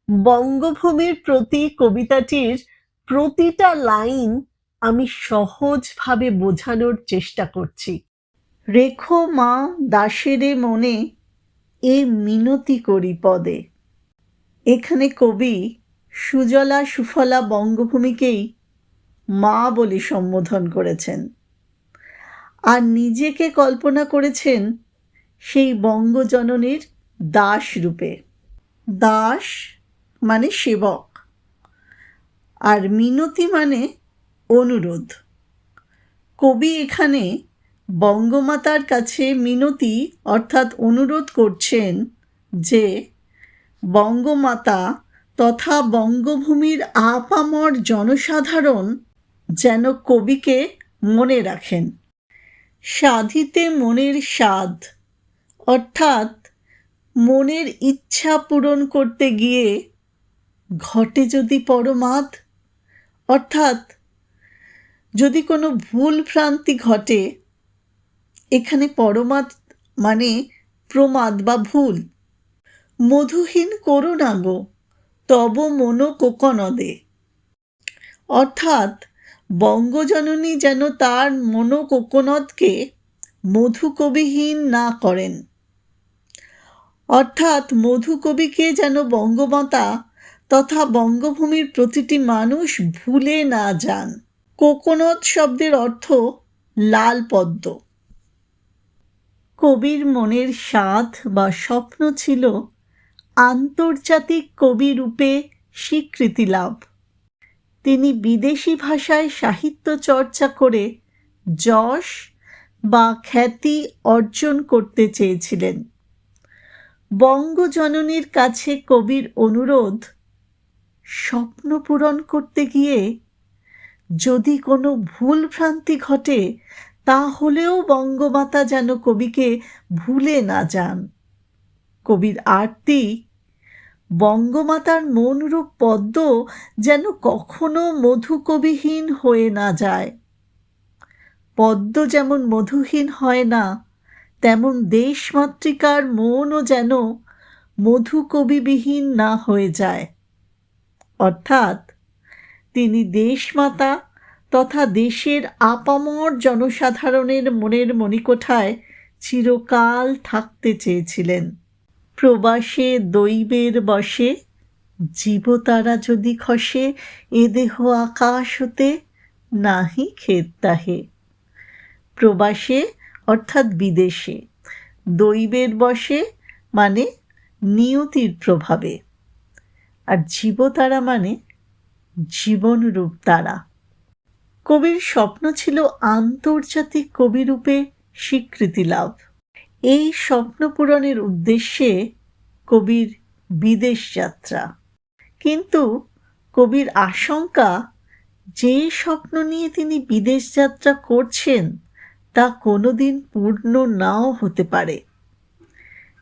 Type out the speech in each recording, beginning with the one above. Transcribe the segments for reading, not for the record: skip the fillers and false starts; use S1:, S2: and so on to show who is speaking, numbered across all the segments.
S1: বঙ্গভূমির প্রতি কবিতাটির প্রতিটা লাইন আমি সহজভাবে বোঝানোর চেষ্টা করছি।
S2: রেখো মা দাসেরে মনে, এ মিনতি করি পদে। এখানে কবি সুজলা সুফলা বঙ্গভূমিকেই মা বলে সম্বোধন করেছেন, আর নিজেকে কল্পনা করেছেন সেই বঙ্গজননীর দাস রূপে। দাস মানে সেবক, আর মিনতি মানে অনুরোধ। কবি এখানে বঙ্গমাতার কাছে মিনতি অর্থাৎ অনুরোধ করছেন যে বঙ্গমাতা তথা বঙ্গভূমির আপামর জনসাধারণ যেন কবিকে মনে রাখেন। সাধিতে মনের স্বাদ অর্থাৎ মনের ইচ্ছা পূরণ করতে গিয়ে ঘটে যদি পরমাদ, অর্থাৎ যদি কোনো ভুল ভ্রান্তি ঘটে, এখানে পরমাদ মানে প্রমাদ বা ভুল। মধুহীন করো না গো তব মন কোকনদে, অর্থাৎ বঙ্গজননী যেন তার মন কোকনদকে মধুকবিহীন না করেন, অর্থাৎ মধুকবিকে যেন বঙ্গমাতা তথা বঙ্গভূমির প্রতিটি মানুষ ভুলে না যান। কোকনদ শব্দের অর্থ লাল পদ্ম। কবির মনের স্বাদ বা স্বপ্ন ছিল আন্তর্জাতিক কবি রূপে স্বীকৃতি লাভ। তিনি বিদেশি ভাষায় সাহিত্য চর্চা করে যশ বা খ্যাতি অর্জন করতে চেয়েছিলেন। বঙ্গজননীর কাছে কবির অনুরোধ, স্বপ্ন পূরণ করতে গিয়ে যদি কোনো ভুল ভ্রান্তি ঘটে তাহলেও বঙ্গমাতা যেন কবিকে ভুলে না যান। কবির আরতি, বঙ্গমাতার মনরূপ পদ্ম যেন কখনো মধুকবিহীন হয়ে না যায়। পদ্ম যেমন মধুহীন হয় না, তেমন দেশমাতৃকার মনও যেন মধুকবিবিহীন না হয়ে যায়। অর্থাৎ তিনি দেশমাতা তথা দেশের আপামর জনসাধারণের মনের মণিকোঠায় চিরকাল থাকতে চেয়েছিলেন। প্রবাসে দৈবের বশে জীবতারা যদি খসে, এ দেহ আকাশ হতে নাহি খেদ তাহে। প্রবাসে অর্থাৎ বিদেশে, দৈবের বশে মানে নিয়তির প্রভাবে, আর জীবতারা মানে জীবনরূপ তারা। কবির স্বপ্ন ছিল আন্তর্জাতিক কবিরূপে স্বীকৃতি লাভ। এই স্বপ্ন পূরণের উদ্দেশ্যে কবির বিদেশ যাত্রা। কিন্তু কবির আশঙ্কা, যে স্বপ্ন নিয়ে তিনি বিদেশ যাত্রা করছেন তা কোনোদিন পূর্ণ নাও হতে পারে।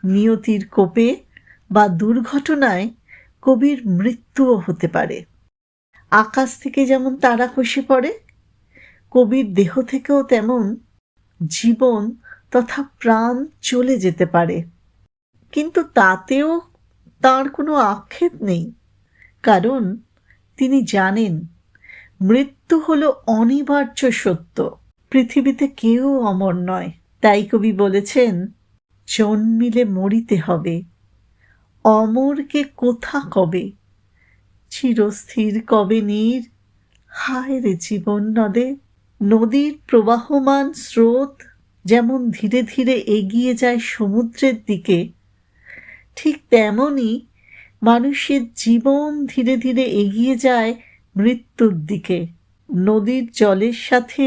S2: নিয়তির কোপে বা দুর্ঘটনায় কবির মৃত্যুও হতে পারে। আকাশ থেকে যেমন তারা খসে পড়ে, কবির দেহ থেকেও তেমন জীবন তথা প্রাণ চলে যেতে পারে। কিন্তু তাতেও তার কোনো আক্ষেপ নেই, কারণ তিনি জানেন মৃত্যু হলো অনিবার্য সত্য। পৃথিবীতে কেউ অমর নয়। তাই কবি বলেছেন, জন্মিলে মরিতে হবে, অমরকে কোথা কবে, চিরস্থির কবে নীর, হায় রে জীবন নদে। নদীর প্রবাহমান স্রোত যেমন ধীরে ধীরে এগিয়ে যায় সমুদ্রের দিকে, ঠিক তেমনই মানুষের জীবন ধীরে ধীরে এগিয়ে যায় মৃত্যুর দিকে। নদীর জলের সাথে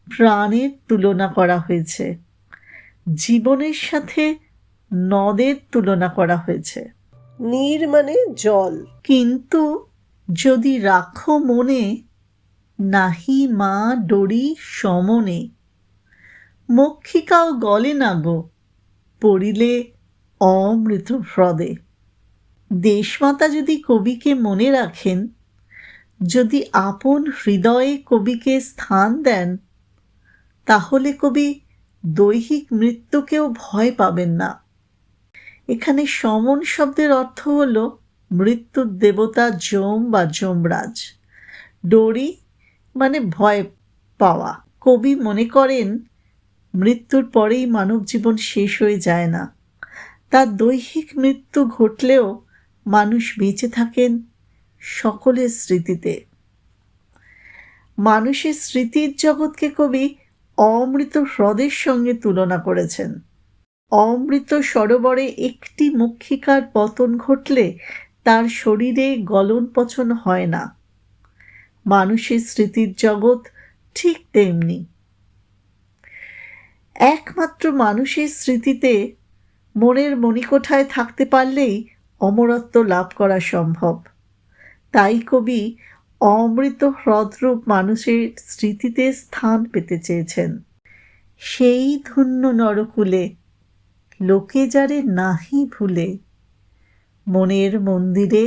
S2: প্রাণের তুলনা করা হয়েছে, জীবনের সাথে নদের তুলনা করা হয়েছে।
S1: নীর মানে জল।
S2: কিন্তু যদি রাখো মনে, নাহি মা ডরি সমনে, মক্ষিকাও গলে না গো, পড়িলে অমৃত হ্রদে। দেশমাতা যদি কবিকে মনে রাখেন, যদি আপন হৃদয়ে কবিকে স্থান দেন, তাহলে কবি দৈহিক মৃত্যুকেও ভয় পাবেন না। এখানে সমন শব্দের অর্থ হল মৃত্যুর দেবতা যম বা যমরাজ। ডোরি মানে ভয় পাওয়া। কবি মনে করেন মৃত্যুর পরেই মানব জীবন শেষ হয়ে যায় না, তার দৈহিক মৃত্যু ঘটলেও মানুষ বেঁচে থাকেন সকলের স্মৃতিতে। মানুষের স্মৃতির জগৎকে কবি অমৃত হ্রদের সঙ্গে তুলনা করেছেন। অমৃত সরোবরে একটি মক্ষিকার পতন ঘটলে তার শরীরে গলন পচন হয় না। মানুষের স্মৃতির জগৎ ঠিক তেমনি। একমাত্র মানুষের স্মৃতিতে মনের মণিকোঠায় থাকতে পারলেই অমরত্ব লাভ করা সম্ভব। তাই কবি অমৃত হ্রদরূপ মানুষের স্মৃতিতে স্থান পেতে চেয়েছেন। সেই ধন্য নরকুলে লোকে যারে নাহি ভুলে, মনের মন্দিরে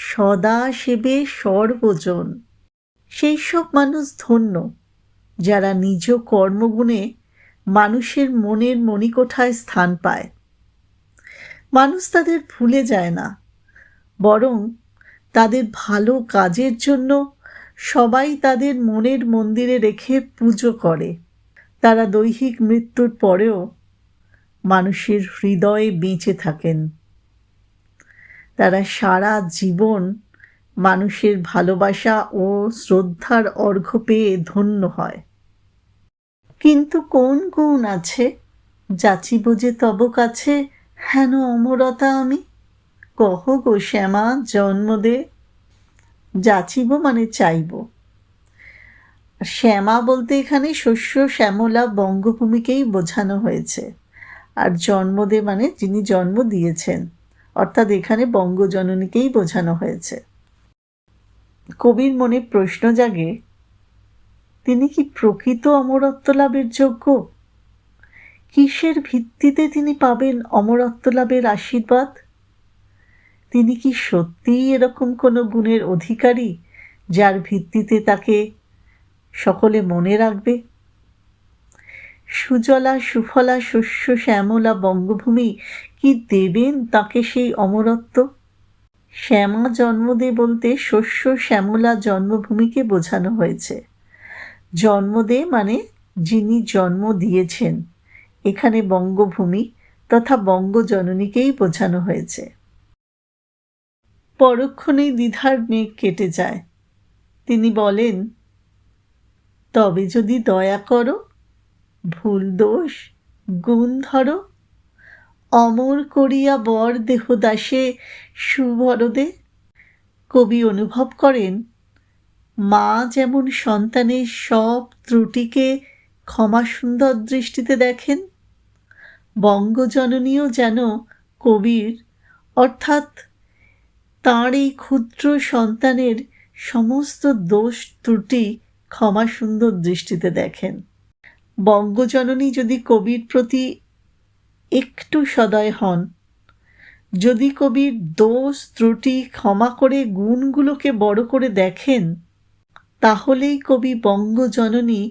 S2: সদা সেবে সর্বজন। সেই সব মানুষ ধন্য যারা নিজ কর্মগুণে মানুষের মনের মণিকোঠায় স্থান পায়। মানুষ তাদের ভুলে যায় না, বরং তাদের ভালো কাজের জন্য সবাই তাদের মনের মন্দিরে রেখে পুজো করে। তারা দৈহিক মৃত্যুর পরেও মানুষের হৃদয়ে বেঁচে থাকেন। তারা সারা জীবন মানুষের ভালোবাসা ও শ্রদ্ধার অর্ঘ্য পেয়ে ধন্য হয়। কিন্তু কোন গুণ আছে যাচিব যে তব কাছে, হেন অমরতা আমি? কহ গো শ্যামা জন্ম দে। যাচিব মানে চাইব। শ্যামা বলতে এখানে শস্য শ্যামলা বঙ্গভূমিকেই বোঝানো হয়েছে। আর জন্মদে মানে যিনি জন্ম দিয়েছেন, অর্থাৎ এখানে বঙ্গজননীকেই বোঝানো হয়েছে। কবির মনে প্রশ্ন জাগে, তিনি কি প্রকৃত অমরত্ব লাভের যোগ্য? কিসের ভিত্তিতে তিনি পাবেন অমরত্ব লাভের আশীর্বাদ? তিনি কি সত্যিই এরকম কোনো গুণের অধিকারী যার ভিত্তিতে তাকে সকলে মনে রাখবে? সুজলা সুফলা শস্য শ্যামলা বঙ্গভূমি কি দেবেন তাকে সেই অমরত্ব? শ্যামা জন্মদে বলতে শস্য শ্যামলা জন্মভূমিকে বোঝানো হয়েছে। জন্মদে মানে যিনি জন্ম দিয়েছেন, এখানে বঙ্গভূমি তথা বঙ্গজননীকেই বোঝানো হয়েছে। পরক্ষণেই দ্বিধার মেঘ কেটে যায়। তিনি বলেন, তবে যদি দয়া করো, ভুল দোষ গুণ ধরো, অমর করিয়া বর দেহদাসে সুবরদে। কবি অনুভব করেন মা যেমন সন্তানের সব ত্রুটিকে ক্ষমা সুন্দর দৃষ্টিতে দেখেন, বঙ্গজননীও যেন কবির অর্থাৎ তাঁর এই ক্ষুদ্র সন্তানের সমস্ত দোষ ত্রুটি ক্ষমা সুন্দর দৃষ্টিতে দেখেন। বঙ্গজননী যদি কবির প্রতি একটু সদয় হন, যদি কবির দোষ ত্রুটি ক্ষমা করে গুণগুলোকে বড় করে দেখেন, তাহলেই কবি বঙ্গজননী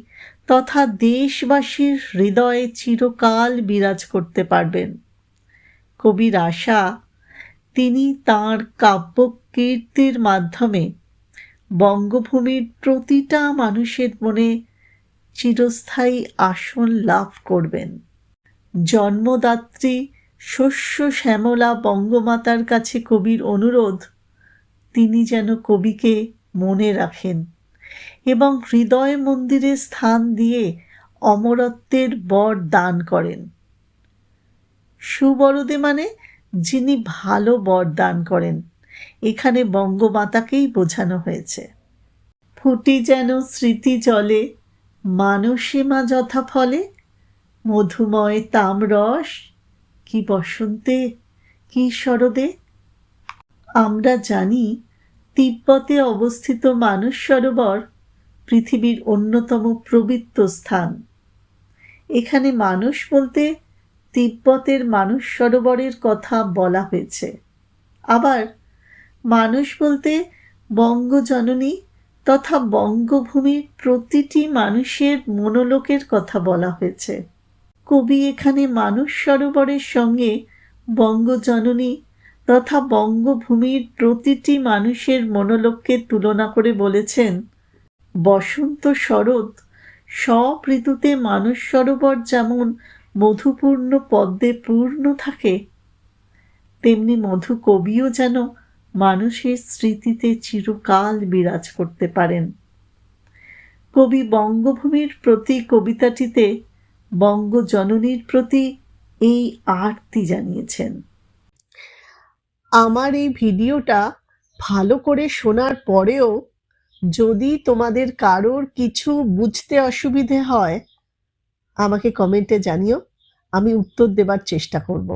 S2: তথা দেশবাসীর হৃদয়ে চিরকাল বিরাজ করতে পারবেন। কবির আশা তিনি তাঁর কাব্যকীর্তির মাধ্যমে বঙ্গভূমির প্রতিটা মানুষের মনে চিরস্থায়ী আসন লাভ করবেন। জন্মদাত্রী শস্য শ্যামলা বঙ্গমাতার কাছে কবির অনুরোধ, তিনি যেন কবিকে মনে রাখেন এবং হৃদয় মন্দিরে স্থান দিয়ে অমরত্বের বর দান করেন। সুবরদে মানে যিনি ভালো বর দান করেন, এখানে বঙ্গমাতাকেই বোঝানো হয়েছে। ফুটি যেন স্মৃতি জলে মানসে মা যথা ফলে, মধুময় তামরস কি বসন্তে কি শরদে। আমরা জানি তিব্বতে অবস্থিত মানস সরোবর পৃথিবীর অন্যতম পবিত্র স্থান। এখানে মানস বলতে তিব্বতের মানস সরোবরের কথা বলা হয়েছে। আবার মানস বলতে বঙ্গজননী তথা বঙ্গভূমির প্রতিটি মানুষের মনোলোকের কথা বলা হয়েছে। কবি এখানে মানস সরোবরের সঙ্গে বঙ্গজননী তথা বঙ্গভূমির প্রতিটি মানুষের মনোলোককে তুলনা করে বলেছেন, বসন্ত শরৎ সব ঋতুতে মানস সরোবর যেমন মধুপূর্ণ পদ্মে পূর্ণ থাকে, তেমনি মধু কবিও যেন মানুষের স্মৃতিতে চিরকাল বিরাজ করতে পারেন। কবি বঙ্গভূমির প্রতি কবিতাটিতে বঙ্গজননীর প্রতি এই আরতি জানিয়েছেন।
S1: আমার এই ভিডিওটা ভালো করে শোনার পরেও যদি তোমাদের কারোর কিছু বুঝতে অসুবিধে হয়, আমাকে কমেন্টে জানিও, আমি উত্তর দেবার চেষ্টা করব।